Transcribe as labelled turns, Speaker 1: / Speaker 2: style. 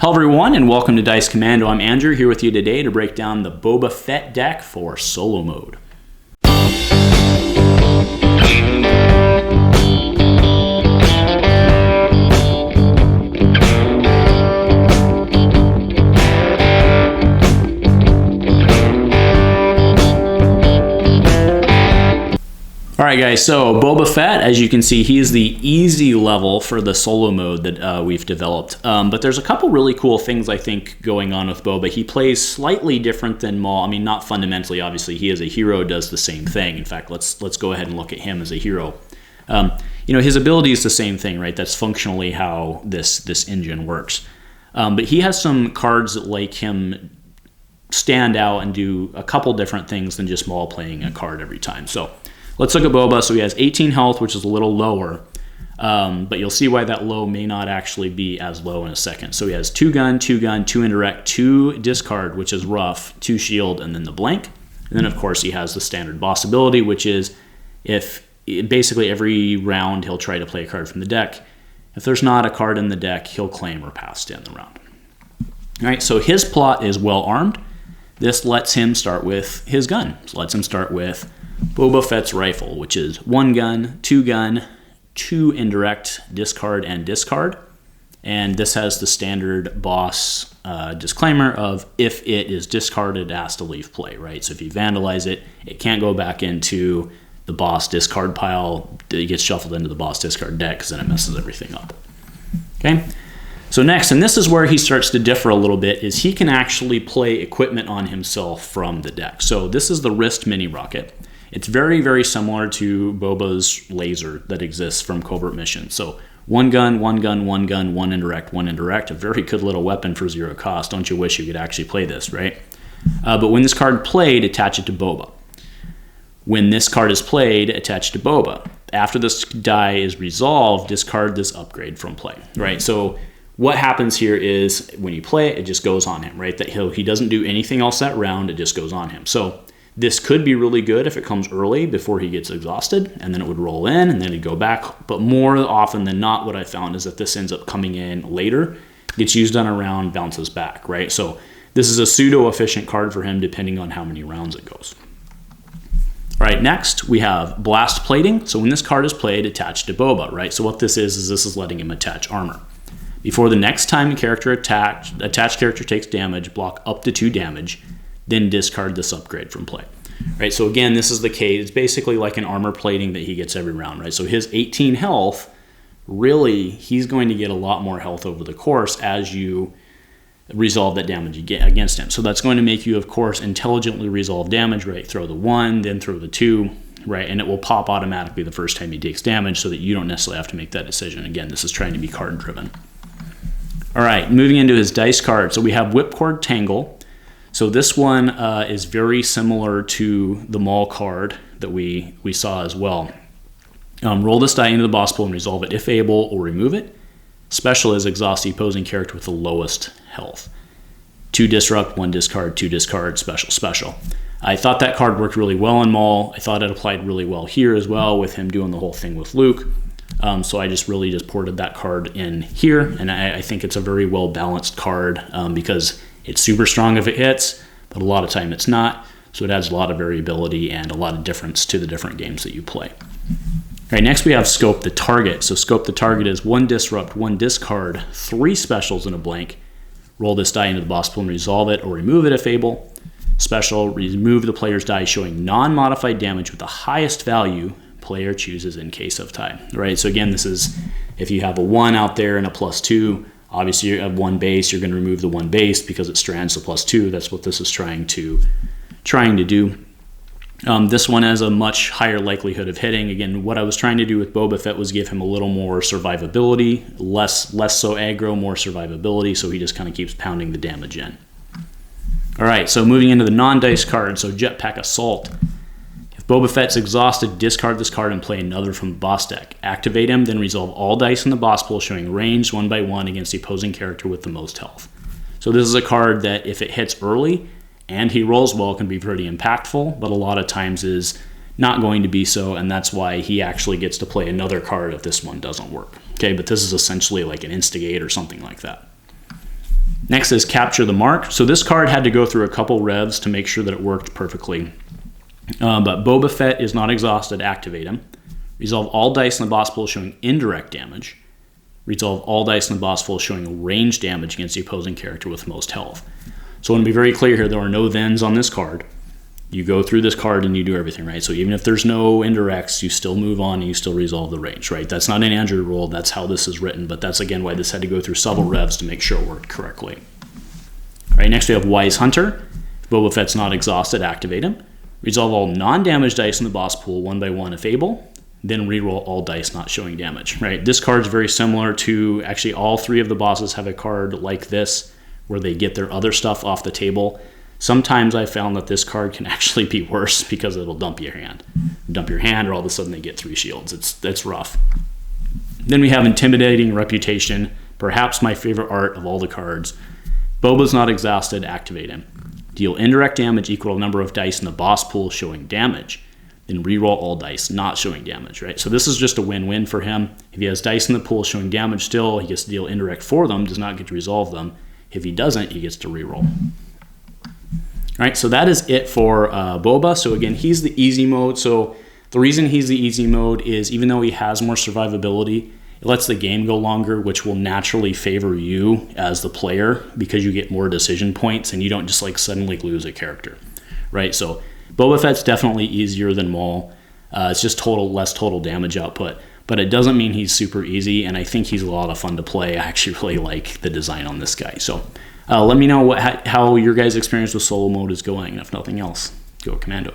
Speaker 1: Hello everyone and welcome to Dice Commando. I'm Andrew here with you today to break down the Boba Fett deck for solo mode. Alright guys, so Boba Fett, as you can see, he is the easy level for the solo mode that we've developed. But there's a couple really cool things I think going on with Boba. He plays slightly different than Maul. I mean, not fundamentally, obviously. He as a hero does the same thing. In fact, let's go ahead and look at him as a hero. His ability is the same thing, right? That's functionally how this engine works. But he has some cards that like him stand out and do a couple different things than just Maul playing a card every time. So let's look at Boba. So he has 18 health, which is a little lower, but you'll see why that low may not actually be as low in a second. So he has 2 gun, 2 gun, 2 indirect, 2 discard, which is rough, 2 shield, and then the blank. And then, of course, he has the standard boss ability, which is if basically every round he'll try to play a card from the deck. If there's not a card in the deck, he'll claim or pass to end the round. All right, so his plot is well armed. This lets him start with his gun. So lets him start with Boba Fett's rifle, which is 1 gun, 2 indirect, discard, and discard. And this has the standard boss disclaimer of if it is discarded, it has to leave play, right? So if you vandalize it, it can't go back into the boss discard pile. It gets shuffled into the boss discard deck because then it messes everything up. Okay? So next, and this is where he starts to differ a little bit, is he can actually play equipment on himself from the deck. So this is the wrist mini rocket. It's very, very similar to Boba's laser that exists from Covert Missions. So 1 gun, 1 gun, 1 gun, 1 indirect, 1 indirect. A very good little weapon for 0 cost. Don't you wish you could actually play this, right? But when this card played, attach it to Boba. When this card is played, attach it to Boba. After this die is resolved, discard this upgrade from play, right? So what happens here is when you play it, it just goes on him, right? That he doesn't do anything else that round, it just goes on him. So this could be really good if it comes early before he gets exhausted, and then it would roll in, and then he'd go back. But more often than not, what I found is that this ends up coming in later, gets used on a round, bounces back, right? So this is a pseudo-efficient card for him depending on how many rounds it goes. All right, next we have Blast Plating. So when this card is played, attached to Boba, right? So what this is letting him attach armor. Before the next time a character attached character takes damage, block up to 2 damage, then discard this upgrade from play. Right, so again, this is the case. It's basically like an armor plating that he gets every round, right? So his 18 health, really, he's going to get a lot more health over the course as you resolve that damage against him. So that's going to make you, of course, intelligently resolve damage, right? Throw the 1, then throw the 2, right? And it will pop automatically the first time he takes damage so that you don't necessarily have to make that decision. Again, this is trying to be card driven. All right, moving into his dice card. So we have Whipcord Tangle. So this one is very similar to the Maul card that we saw as well. Roll this die into the boss pool and resolve it if able, or remove it. Special is exhaust the opposing character with the lowest health. 2 disrupt, 1 discard, 2 discard, special. I thought that card worked really well in Maul. I thought it applied really well here as well with him doing the whole thing with Luke. So I just ported that card in here, and I think it's a very well balanced card because it's super strong if it hits, but a lot of time it's not. So it adds a lot of variability and a lot of difference to the different games that you play. All right, next we have Scope the Target. So Scope the Target is 1 disrupt, 1 discard, 3 specials in a blank. Roll this die into the boss pool and resolve it or remove it if able. Special, remove the player's die showing non-modified damage with the highest value player chooses in case of tie. Right, so again, this is if you have a 1 out there and a +2, obviously, you have 1 base. You're going to remove the 1 base because it strands the +2. That's what this is trying to do. This one has a much higher likelihood of hitting. Again, what I was trying to do with Boba Fett was give him a little more survivability, less so aggro, more survivability. So he just kind of keeps pounding the damage in. All right, so moving into the non-dice card. So Jetpack Assault. If Boba Fett's exhausted, discard this card and play another from the boss deck. Activate him, then resolve all dice in the boss pool showing ranged 1 by 1 against the opposing character with the most health. So this is a card that if it hits early and he rolls well can be pretty impactful, but a lot of times is not going to be so, and that's why he actually gets to play another card if this one doesn't work. Okay, but this is essentially like an instigate or something like that. Next is Capture the Mark. So this card had to go through a couple revs to make sure that it worked perfectly. But Boba Fett is not exhausted, activate him. Resolve all dice in the boss pool showing indirect damage. Resolve all dice in the boss pool showing range damage against the opposing character with most health. So I want to be very clear here, there are no thens on this card. You go through this card and you do everything, right? So even if there's no indirects, you still move on and you still resolve the range, right? That's not an Android rule, that's how this is written, but that's again why this had to go through several revs to make sure it worked correctly. All right, next we have Wise Hunter. If Boba Fett's not exhausted, activate him. Resolve all non-damage dice in the boss pool one by one if able, then reroll all dice not showing damage, right? This card is very similar to, actually all three of the bosses have a card like this where they get their other stuff off the table. Sometimes I found that this card can actually be worse because it'll dump your hand. Dump your hand, or all of a sudden they get 3 shields. It's rough. Then we have Intimidating Reputation, perhaps my favorite art of all the cards. Boba's not exhausted, activate him. Deal indirect damage equal to number of dice in the boss pool showing damage. Then reroll all dice not showing damage, right? So this is just a win-win for him. If he has dice in the pool showing damage still, he gets to deal indirect for them, does not get to resolve them. If he doesn't, he gets to reroll. All right, so that is it for Boba. So again, he's the easy mode. So the reason he's the easy mode is even though he has more survivability, it lets the game go longer, which will naturally favor you as the player because you get more decision points and you don't just like suddenly lose a character, right? So Boba Fett's definitely easier than Maul. It's just less total damage output, but it doesn't mean he's super easy, and I think he's a lot of fun to play. I actually really like the design on this guy. So let me know how your guys' experience with solo mode is going, and if nothing else, go Commando.